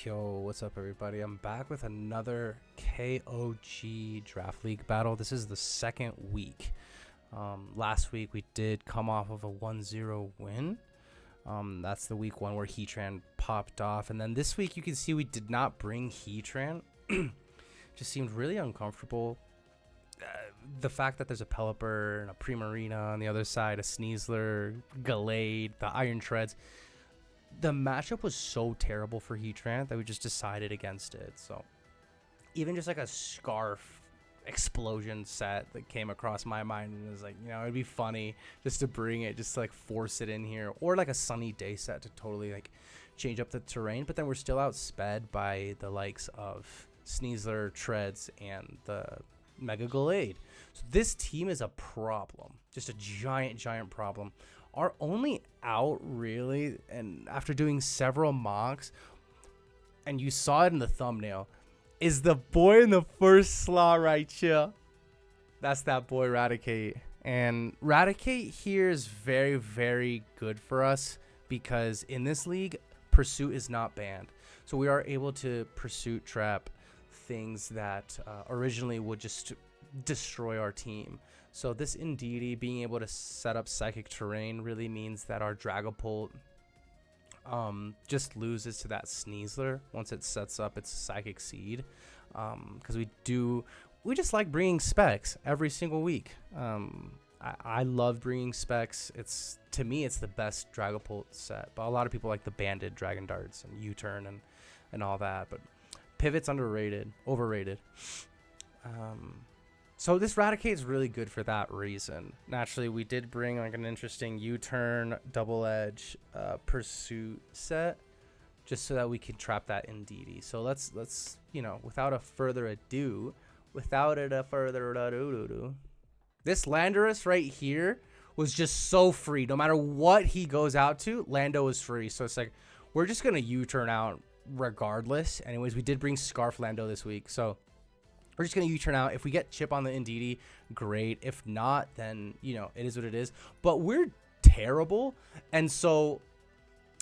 Yo, what's up everybody? I'm back with another KoG Draft League battle. This is the second week. Last week we did come off of a 1-0 win. That's the week one where Heatran popped off. And then this week you can see we did not bring Heatran. Just seemed really uncomfortable. The fact that there's a Pelipper and a Primarina on the other side, a Sneasler, Gallade, the Iron Treads. The matchup was so terrible for Heatran that we just decided against it. So even just like a Scarf explosion set that came across my mind and was like, it'd be funny just to bring it, just to like force it in here, or like a Sunny Day set to totally like change up the terrain. But then we're still outsped by the likes of Sneasler, Treads, and the Mega Gallade. So this team is a problem, just a giant problem. Our only out, really, and after doing several mocks, and you saw it in the thumbnail, is the boy in the first slot right here. That's that boy Raticate. And Raticate here is very, very good for us because in this league, Pursuit is not banned. So we are able to Pursuit trap things that originally would just destroy our team. So this Indeedee being able to set up Psychic Terrain really means that our Dragapult just loses to that Sneasler once it sets up its Psychic Seed. Because we just like bringing specs every single week. I love bringing specs. To me, it's the best Dragapult set. But a lot of people like the banded Dragon Darts and U-turn and all that. But Pivot's overrated. So this Raticate is really good for that reason. Naturally, we did bring like an interesting U-turn, double edge, Pursuit set, just so that we can trap that Indeedee. So let's without further ado, this Landorus right here was just so free. No matter what he goes out to, Lando is free. So it's like we're just gonna U-turn out regardless. Anyways, we did bring Scarf Lando this week, so we're just going to U-turn out. If we get chip on the Indeedee, great. If not, then, it is what it is. But we're terrible. And so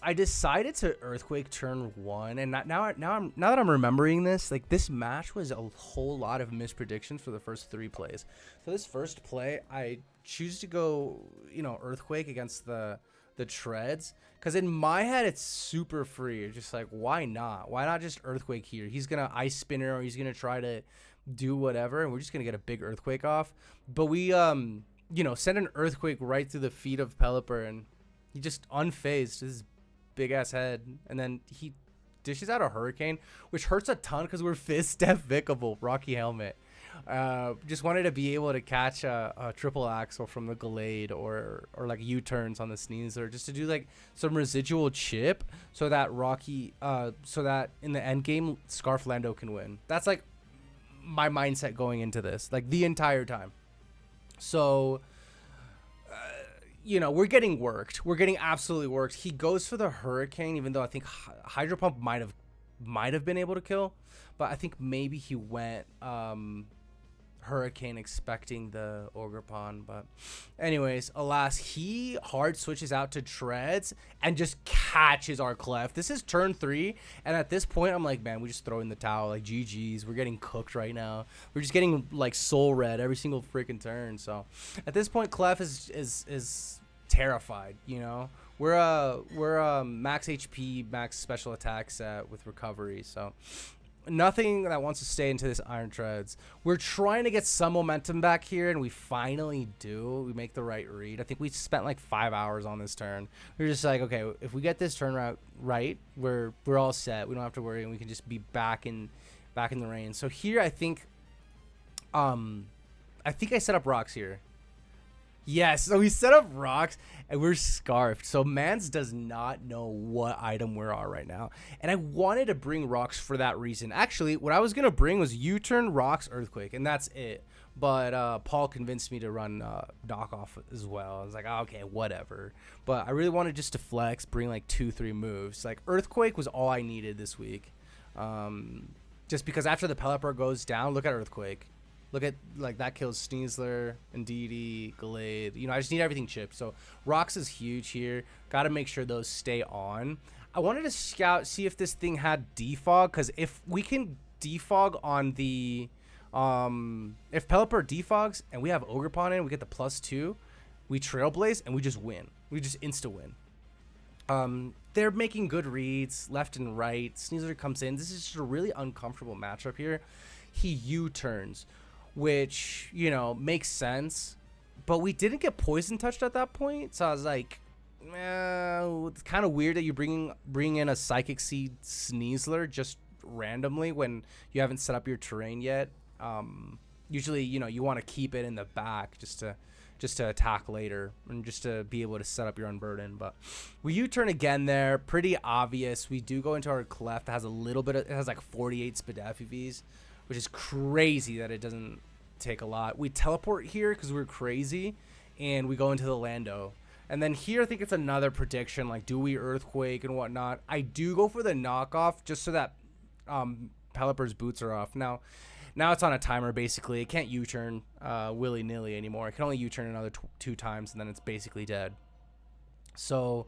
I decided to Earthquake turn one. And now that I'm remembering this, like this match was a whole lot of mispredictions for the first three plays. So this first play, I choose to go, Earthquake against the Treads. Because in my head, it's super free. It's just like, why not? Why not just Earthquake here? He's going to Ice Spinner or he's going to try to do whatever, and we're just gonna get a big Earthquake off. But we send an Earthquake right through the feet of Pelipper, and he just unfazed his big ass head, and then he dishes out a Hurricane, which hurts a ton because we're Fizz Step Vicable Rocky Helmet. Just wanted to be able to catch a triple axle from the Gallade or like U-turns on the Sneasler, just to do like some residual chip so that so that in the end game Scarf Lando can win. That's like my mindset going into this, like the entire time. So we're getting worked. We're getting absolutely worked. He goes for the Hurricane, even though I think Hydro Pump might have been able to kill, but I think maybe he went Hurricane expecting the Ogerpon. But anyways, alas, he hard switches out to Treads and just catches our Clef. This is turn 3, and at this point I'm like, man, we just throw in the towel. Like, GG's, we're getting cooked right now. We're just getting like soul red every single freaking turn. So at this point Clef is terrified. We're a max HP, max special attack set with recovery, so nothing that wants to stay into this Iron Treads. We're trying to get some momentum back here, and we finally do. We make the right read. I think we spent like 5 hours on this turn. We're just like, okay, if we get this turn route right, we're all set. We don't have to worry, and we can just be back in the rain. So here, I think I set up rocks here. Yes, so we set up rocks and we're scarfed. So Mans does not know what item we're on right now. And I wanted to bring rocks for that reason. Actually, what I was going to bring was U-turn, rocks, Earthquake, and that's it. But Paul convinced me to run knockoff as well. I was like, oh, okay, whatever. But I really wanted just to flex, bring like 2-3 moves. Like Earthquake was all I needed this week. Just because after the Pelipper goes down, look at Earthquake. Look at, like, that kills Sneasler, Indeedee, Gallade. I just need everything chipped. So Rocks is huge here. Got to make sure those stay on. I wanted to scout, see if this thing had defog, because if we can defog on the, if Pelipper defogs and we have Ogerpon in, we get the +2, we Trailblaze and we just win. We just insta-win. They're making good reads left and right. Sneasler comes in. This is just a really uncomfortable matchup here. He U-turns, which, you know, makes sense. But we didn't get poison touched at that point, so I was like, it's kind of weird that you bring in a Psychic Seed Sneasler just randomly when you haven't set up your terrain yet. Usually, you know, you want to keep it in the back just to attack later and just to be able to set up your Unburden. But we U-turn again there, pretty obvious. We do go into our Clef that has a little bit of, it has like 48 Spadef EVs, which is crazy that it doesn't take a lot. We teleport here because we're crazy, and we go into the Lando. And then here, I think it's another prediction, like, do we Earthquake and whatnot? I do go for the knockoff just so that Pelipper's boots are off. Now it's on a timer, basically. It can't U-turn willy-nilly anymore. It can only U-turn another 2 times, and then it's basically dead. So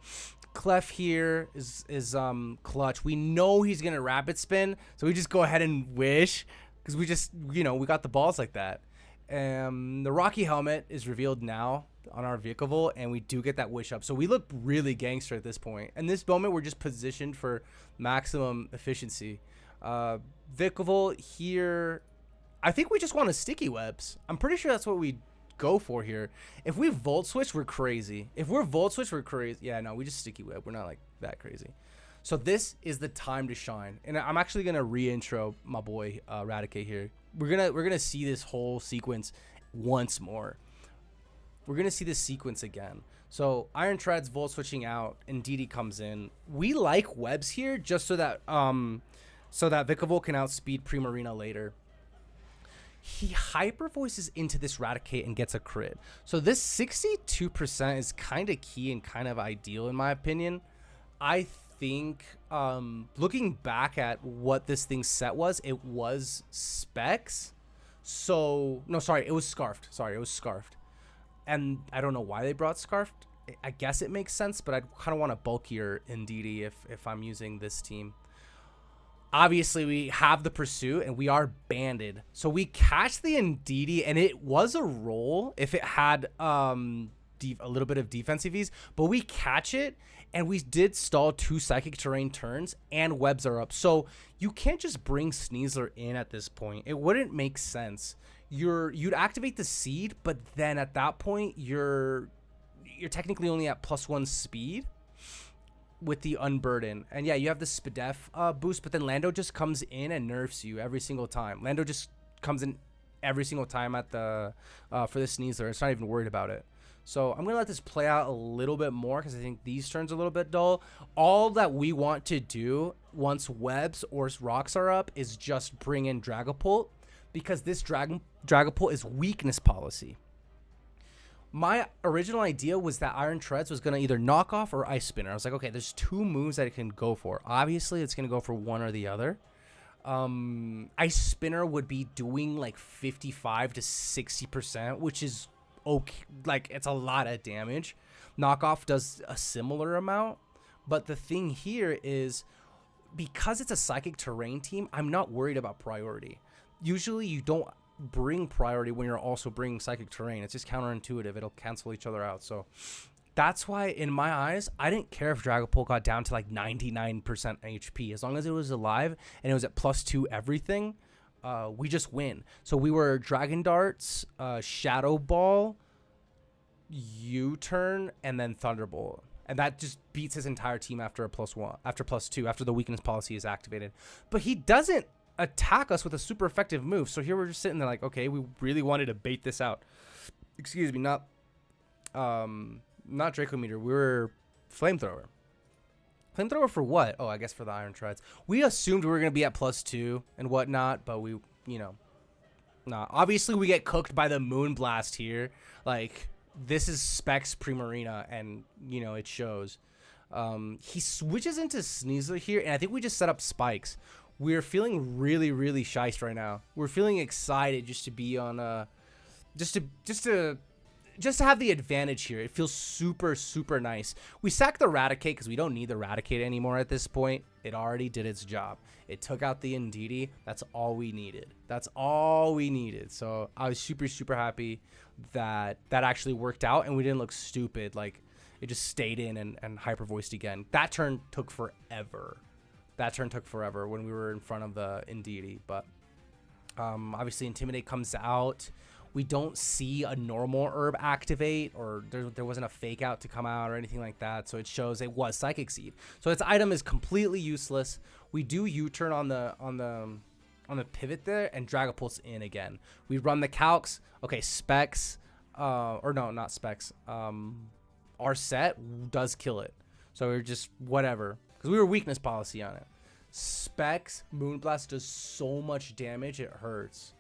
Clef here is clutch. We know he's going to Rapid Spin, so we just go ahead and wish, because we just, you know, we got the balls like that. The Rocky Helmet is revealed now on our Vikavolt, and we do get that wish up. So we look really gangster at this point. And this moment, we're just positioned for maximum efficiency. Vikavolt here, I think we just want to Sticky Webs. I'm pretty sure that's what we go for here. If we Volt Switch, we're crazy. If we're Volt Switch, we're crazy. Yeah, no, we just Sticky Web. We're not like that crazy. So this is the time to shine. And I'm actually going to re-intro my boy Raticate here. We're gonna see this whole sequence once more. We're gonna see this sequence again. So Iron Treads Volt switching out, and DD comes in. We like webs here just so that Vikavolt can outspeed Primarina later. He hyper voices into this Raticate and gets a crit. So this 62% is kind of key and kind of ideal in my opinion. I think looking back at what this thing's set was, it was Specs. So no, sorry, it was Scarfed. Sorry, it was Scarfed. And I don't know why they brought Scarfed. I guess it makes sense, but I kind of want a bulkier Indeedee if I'm using this team. Obviously, we have the Pursuit, and we are banded. So we catch the Indeedee, and it was a roll if it had a little bit of defensive ease, but we catch it, and we did stall 2 Psychic Terrain turns, and webs are up. So you can't just bring Sneasler in at this point. It wouldn't make sense. You'd activate the Seed, but then at that point, you're technically only at +1 speed with the Unburden. And yeah, you have the Spadef boost, but then Lando just comes in and nerfs you every single time. Lando just comes in every single time at the for the Sneasler. It's not even worried about it. So I'm going to let this play out a little bit more because I think these turns are a little bit dull. All that we want to do once webs or rocks are up is just bring in Dragapult, because this Dragapult is weakness policy. My original idea was that Iron Treads was going to either knock off or Ice Spinner. I was like, okay, there's 2 moves that it can go for. Obviously, it's going to go for one or the other. Ice Spinner would be doing like 55 to 60%, which is okay. Like, it's a lot of damage. Knockoff does a similar amount. But the thing here is, because it's a Psychic Terrain team, I'm not worried about priority. Usually, you don't bring priority when you're also bringing Psychic Terrain. It's just counterintuitive. It'll cancel each other out. So that's why, in my eyes, I didn't care if Dragapult got down to like 99% HP. As long as it was alive and it was at +2 everything, we just win. So we were Dragon Darts, Shadow Ball, U-turn, and then Thunderbolt. And that just beats his entire team after a +1, after +2, after the weakness policy is activated. But he doesn't attack us with a super effective move. So here we're just sitting there like, okay, we really wanted to bait this out. Excuse me, not Dracometer. We were Flamethrower. Flamethrower for what? Oh, I guess for the Iron Treads. We assumed we were going to be at +2 and whatnot, but we, you know, nah. Obviously, we get cooked by the Moonblast here. Like, this is Specs Primarina, and, you know, it shows. He switches into Sneasler here, and I think we just set up spikes. We're feeling really, really shiced right now. We're feeling excited just to be on just to just to have the advantage here, it feels super, super nice. We sacked the Raticate because we don't need the Raticate anymore at this point. It already did its job. It took out the Indeedee. That's all we needed. That's all we needed. So I was super, super happy that that actually worked out and we didn't look stupid. Like, it just stayed in and hyper voiced again. That turn took forever. That turn took forever when we were in front of the Indeedee. But obviously Intimidate comes out. We don't see a normal herb activate, or there wasn't a fake out to come out or anything like that. So it shows it was Psychic Seed. So its item is completely useless. We do U-turn on the pivot there and Dragapult's in again. We run the calcs. Okay, specs, or no, not specs. Our set does kill it. So we're just whatever, because we were weakness policy on it. Specs, Moonblast does so much damage, it hurts.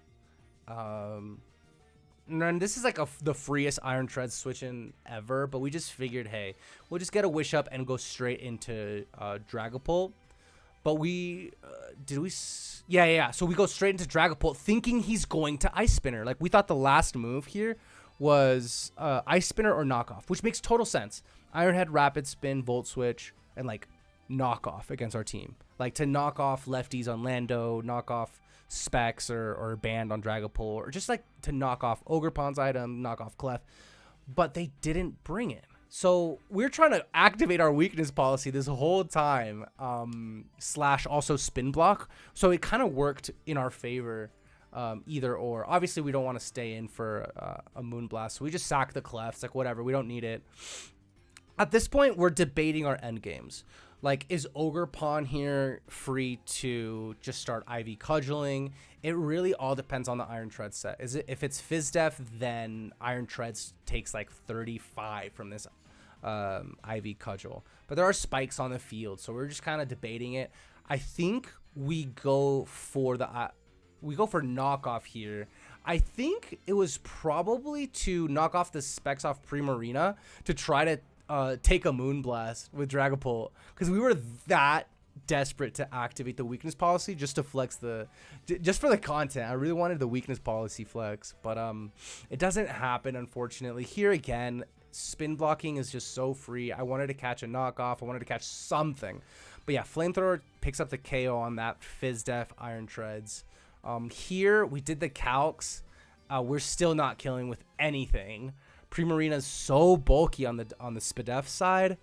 And this is like the freest Iron Treads switch-in ever, but we just figured, hey, we'll just get a Wish Up and go straight into Dragapult. But we, yeah. So we go straight into Dragapult thinking he's going to Ice Spinner. Like, we thought the last move here was Ice Spinner or Knockoff, which makes total sense. Iron Head, Rapid Spin, Volt Switch, and like Knockoff against our team. Like, to knock off lefties on Lando, knock off Specs or Band on Dragapult, or just like to knock off Ogerpon's item, knock off Clef. But they didn't bring it. So we're trying to activate our weakness policy this whole time, slash also spin block. So it kind of worked in our favor, either or. Obviously, we don't want to stay in for a Moonblast. So we just sack the Clefs, like whatever. We don't need it. At this point, we're debating our end games. Like, is Ogerpon here free to just start IV cudgeling? It really all depends on the Iron Tread set. If it's Fizdef, then Iron Treads takes like 35 from this IV cudgel. But there are spikes on the field, so we're just kind of debating it. I think we go for knockoff here. I think it was probably to knock off the specs off Primarina to try to take a Moonblast with Dragapult, because we were that desperate to activate the weakness policy just to flex just for the content. I really wanted the weakness policy flex, but it doesn't happen, unfortunately. Here again, spin blocking is just so free. I wanted to catch a knockoff. I wanted to catch something, but yeah, Flamethrower picks up the KO on that Fizdef Iron Treads. Here we did the calcs. We're still not killing with anything. Primarina is so bulky on the Spidef side,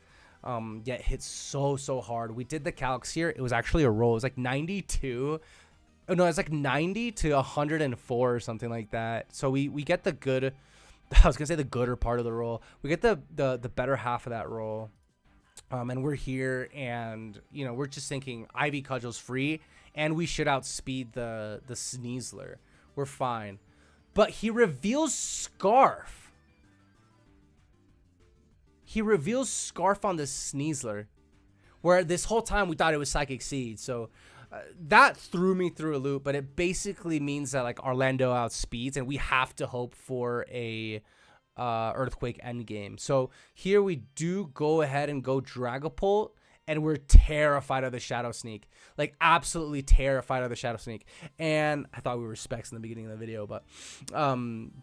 yet hits so hard. We did the calcs here. It was actually a roll. It was like 92. Oh no, it's like 90 to 104 or something like that. So we get the good. I was gonna say the gooder part of the roll. We get the better half of that roll, and we're here, and you know, we're just thinking Ivy Cudgel's free, and we should outspeed the Sneasler. We're fine, but he reveals Scarf. He reveals Scarf on the Sneasler, where this whole time we thought it was Psychic Seed. So that threw me through a loop, but it basically means that like Orlando outspeeds, and we have to hope for a Earthquake endgame. So here we do go ahead and go Dragapult, and we're terrified of the Shadow Sneak, like absolutely terrified of the Shadow Sneak. And I thought we were specs in the beginning of the video, but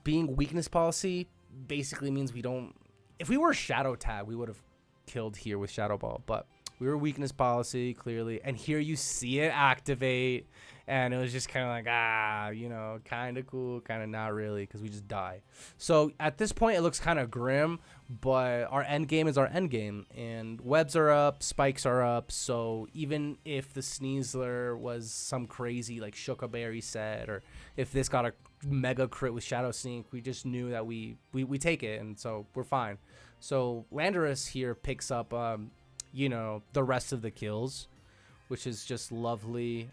being weakness policy basically means we don't. If we were Shadow Tag, we would have killed here with Shadow Ball, but we were weakness policy, clearly. And here you see it activate, and it was just kind of like, you know, kind of cool, kind of not really, because we just die. So at this point, it looks kind of grim, but our end game is our end game. And webs are up, spikes are up, so even if the Sneasler was some crazy, like, Shukaberry set, or if this got a mega crit with Shadow Sneak, we just knew that we take it, and so we're fine. So Landorus here picks up you know, the rest of the kills, which is just lovely.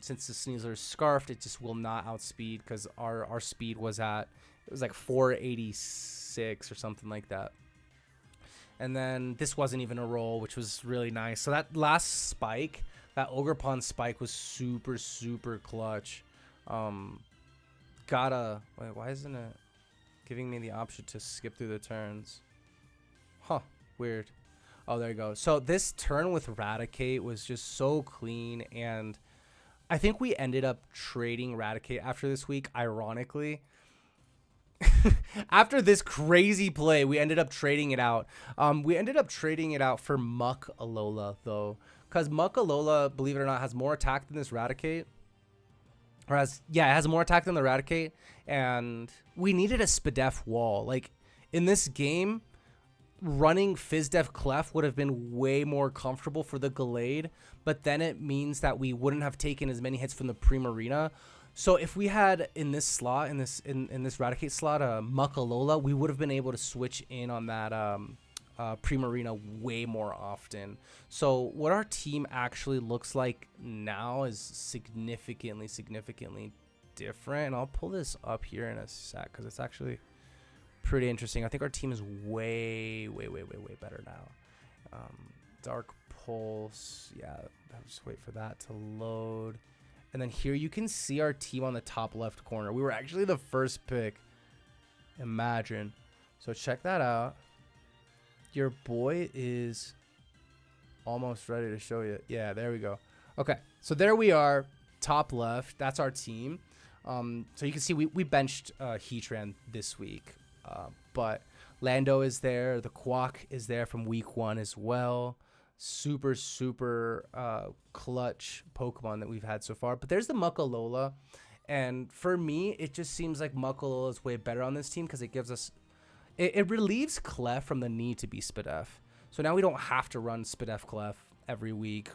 Since the Sneasler is scarfed, it just will not outspeed, because our speed was at, it was like 486 or something like that. And then this wasn't even a roll, which was really nice. So that last spike, that Ogerpon spike, was super clutch. Wait, why isn't it giving me the option to skip through the turns? Huh, weird. Oh, there you go. So this turn with Raticate was just so clean, and I think we ended up trading Raticate after this week, ironically. After this crazy play, we ended up trading it out. We ended up trading it out for Muck Alola, though. Because Muck Alola, believe it or not, has more attack than this Raticate. Or it has more attack than the Raticate. And we needed a Spadef wall. Like, in this game, running Fizdef Clef would have been way more comfortable for the Gallade. But then it means that we wouldn't have taken as many hits from the Primarina. So if we had in this slot, in this Raticate slot, Muck Alola, we would have been able to switch in on that Primarina way more often. So what our team actually looks like now is significantly different. And I'll pull this up here in a sec because it's actually pretty interesting. I think our team is way better now. Dark Pulse, yeah. I'll just wait for that to load. And then here you can see our team on the top left corner. We were actually the first pick. Imagine. So check that out. Your boy is almost ready to show you. Yeah, there we go. Okay, so there we are. Top left. That's our team. So you can see we benched Heatran this week. But Lando is there. The Quack is there from week 1 as well. Super clutch Pokemon that we've had so far. But there's the Muck Alola, and for me it just seems like Muck Alola is way better on this team because it gives us it relieves Clef from the need to be Spadef. So now we don't have to run Spadef Clef every week.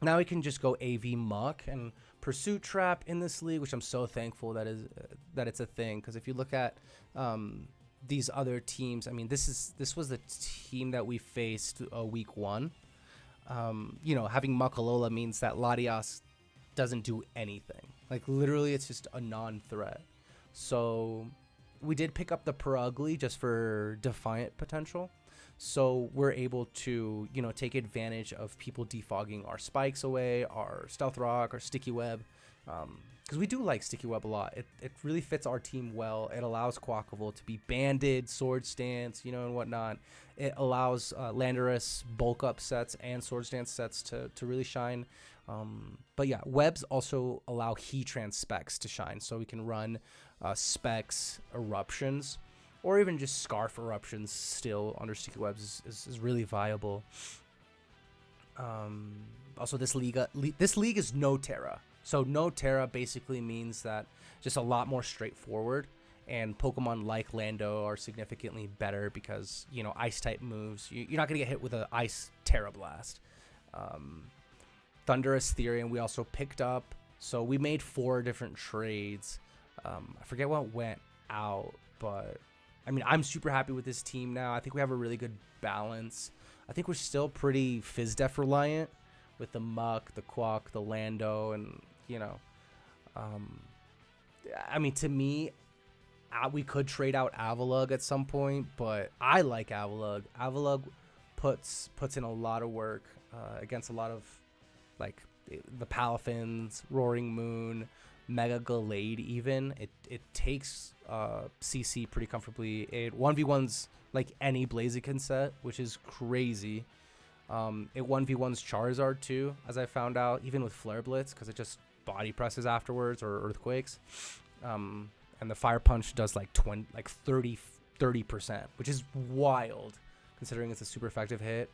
Now we can just go AV Muck and Pursuit Trap in this league, which I'm so thankful that it's a thing. Because if you look at these other teams, I mean, this was the team that we faced week 1. You know, having Muck Alola means that Latias doesn't do anything. Like, literally, it's just a non-threat. So we did pick up the Purugly just for Defiant potential. So we're able to, you know, take advantage of people defogging our Spikes away, our Stealth Rock, our Sticky Web. Because we do like Sticky Web a lot. It really fits our team well. It allows Quackable to be banded, Sword Stance, you know, and whatnot. It allows Landorus bulk up sets and Sword Stance sets to really shine. But yeah, Webs also allow Heatran specs to shine. So we can run specs, eruptions, or even just Scarf eruptions still under Sticky Webs is really viable. Also, this league is no Terra. So no Terra basically means that just a lot more straightforward, and Pokemon like Lando are significantly better because, you know, Ice type moves. You're not gonna get hit with an Ice Terra Blast. Thunderous Therian we also picked up. So we made 4 different trades. I forget what went out, but I mean, I'm super happy with this team now. I think we have a really good balance. I think we're still pretty Fizdef reliant with the Muck, the Quack, the Lando, and, you know, I mean, to me, we could trade out Avalugg at some point, but I like Avalugg. Avalugg puts in a lot of work against a lot of, like, the Palafins, Roaring Moon, Mega Gallade even. It takes CC pretty comfortably. It 1v1s like any Blaziken set, which is crazy. It 1v1s Charizard too, as I found out, even with Flare Blitz, because it just body presses afterwards, or Earthquakes. And the Fire Punch does like 30%, which is wild considering it's a super effective hit.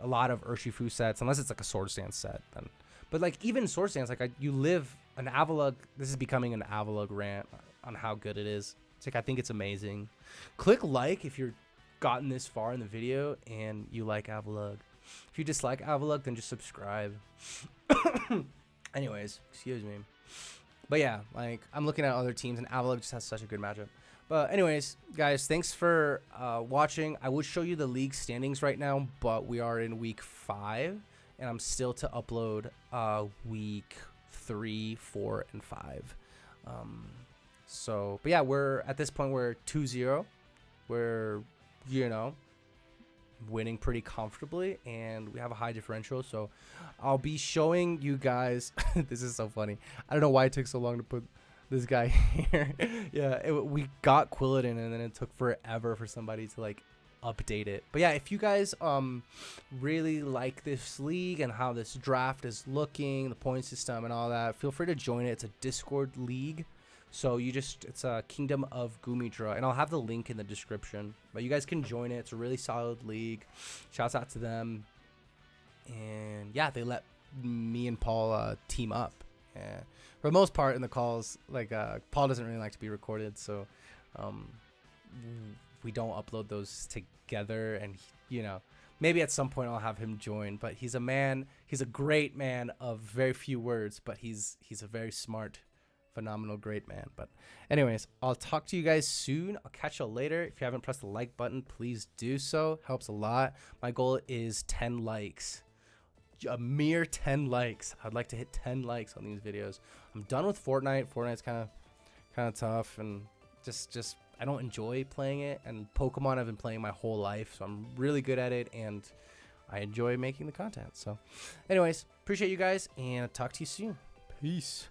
A lot of Urshifu sets, unless it's like a Sword Stance set, then. But like even Sword Stance, like you live an Avalugg. This is becoming an Avalugg rant on how good it is. It's like, I think it's amazing. Click like if you're gotten this far in the video and you like Avalugg. If you dislike Avalugg, then just subscribe. Anyways, excuse me. But yeah, like, I'm looking at other teams and Avalugg just has such a good matchup. But anyways, guys, thanks for watching. I would show you the league standings right now, but we are in week 5, and I'm still to upload week 3, 4, and 5. So, but yeah, we're at this point, we're 2-0. We're, you know, winning pretty comfortably, and we have a high differential. So I'll be showing you guys. This is so funny. I don't know why it took so long to put this guy here. Yeah, we got Quilladin, and then it took forever for somebody to like update it. But yeah, if you guys really like this league and how this draft is looking, the point system and all that, feel free to join it. It's a Discord league, So it's a Kingdom of Gumidra, and I'll have the link in the description. But you guys can join it. It's a really solid league. Shouts out to them. And yeah, they let me and Paul team up. Yeah. For the most part in the calls, like Paul doesn't really like to be recorded, so we don't upload those together. And maybe at some point I'll have him join. But he's a great man of very few words, but he's a very smart, phenomenal, great man. But anyways, I'll talk to you guys soon. I'll catch you later. If you haven't pressed the like button, please do so. Helps a lot. My goal is 10 likes. A mere 10 likes. I'd like to hit 10 likes on these videos. I'm done with Fortnite. Fortnite's kind of tough, and just I don't enjoy playing it. And Pokemon I've been playing my whole life, so I'm really good at it, and I enjoy making the content. So anyways, appreciate you guys, and I'll talk to you soon. Peace.